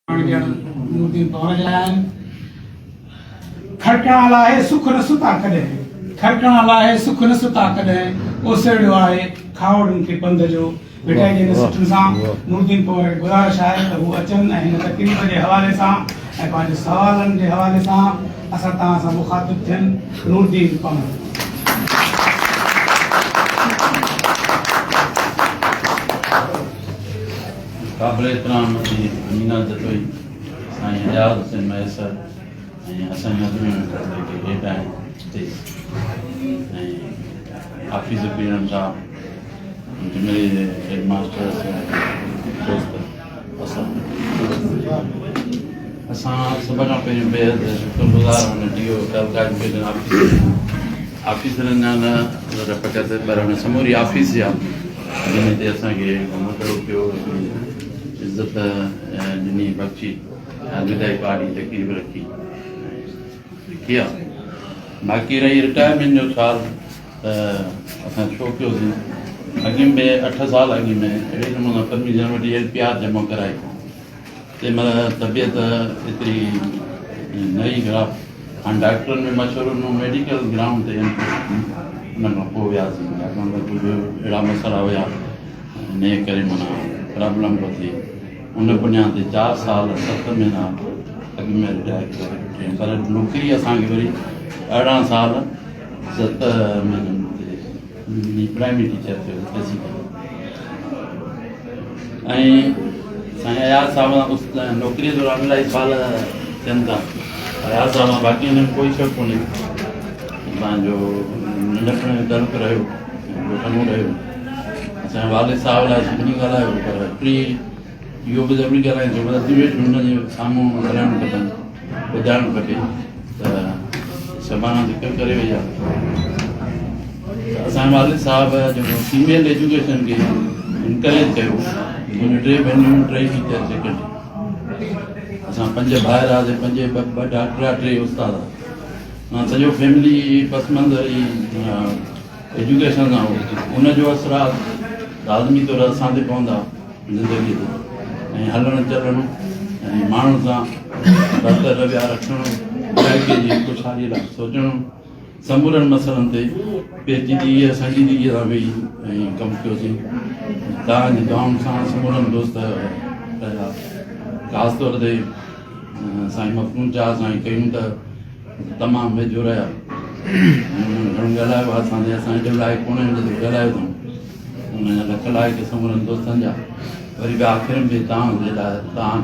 Nureddin पवन जलान खड़कण लाए सुख न सुता कदे खड़कण लाए सुख न सुता कदे ओसड़ियो आहे खावड़न के पंध जो बेटा जे नसटन सा नूरदीन पवन के गुजारिश आहे त वो अचन ऐं हिन तकलीफ़ जे हवाले सां ऐं पंहिंजे सवालनि जे हवाले सां असां तव्हां सां मुखातिब थियनि। नूरदीन पवन काबिल एहतराम अमीना जतोई साईं एजाज़ हुसैन मैसर ऐं असांजे नज़र में जेके हेठि आहिनि ऐं हाफ़िज़ पीरम साहब मेरे जे हेड मास्टर दोस्त असां सभ खां पहिरियों बेहद शुक्रगुज़ार हुन टीओ तलकाज ऑफिसरनि जा न फ़क़ति पर हुन समूरी ऑफिस जा जिन ते असांखे मुतलो कयो इज़त ॾिनी बख़्शी विधायक पार्टी तकलीफ़ रखी किया। बाक़ी रही रिटायरमेंट जो सुवाल त असां छो कयोसीं अॻे में 8 साल अॻे में अहिड़े नमूने 15 जनवरी LPR जमा कराई तंहिं महिल तबियत एतिरी न ई ख़राबु हाणे डॉक्टरनि में मशवरो ॾिनो मेडिकल ग्राउंड ते उन खां पोइ वियासीं छाकाणि त कुझु अहिड़ा मसइला हुया इन करे माना प्रॉब्लम पियो थिए उन बुनियाद ते 4 साल 7 महीना अॻु में रिटायर करे वठे पर नौकिरी असांखे वरी 18 साल 7 महीननि ते प्राइमरी टीचर थियो ऐं साईं अयाज़ साहिब नौकिरीअ दौरान इलाही साल थियनि था। अयाज़ साहिब बाक़ी हिन में कोई शक कोन्हे तव्हांजो नंढपण में तर्क रहियो ॻोठणो रहियो असांजे वालिद साहिब लाइ सभिनी ॻाल्हायो पर प्री इहो बि ज़रूरी ॻाल्हायूं छो त अधिवेशन हुनजे साम्हूं ॻाल्हाइणु खपनि ॿुधाइणु खपे त सभाना ज़िक्र करे वई आहे असांजे वालिद साहिब जेको फीमेल एजुकेशन खे इनकरेज कयो मुंहिंजूं 3 भेनरूं 3 टीचर सेक्रेटरी असां 5 भाइर हुआसीं 5 ॿ डॉक्टर 3 उस्ताद सॼो फैमिली पसमंज़र एजुकेशन सां हो उनजो असरात आदमी तौरु असां ते पवंदा ज़िंदगीअ ते ऐं हलणु चलणु ऐं माण्हुनि सां बरतर व्यवहार रखणु इलाइक़े जी ख़ुशहालीअ लाइ सोचणु समूरनि मसइलनि ते पेचीदगीअ संजीदगीअ सां वेही ऐं कमु कयोसीं। तव्हांजी दुआउनि सां समूरनि दोस्त रहिया ख़ासि तौर ते साईं मखनून शाह साईं कयूं त तमामु वेझो रहिया घणो ॻाल्हायो आहे असां हेॾो लाइक़ु कोन्हे ॻाल्हायो अथऊं हुन जा लख लाइक़ समूरनि दोस्तनि जा वरी बि आख़िर में तव्हां जे लाइ तव्हां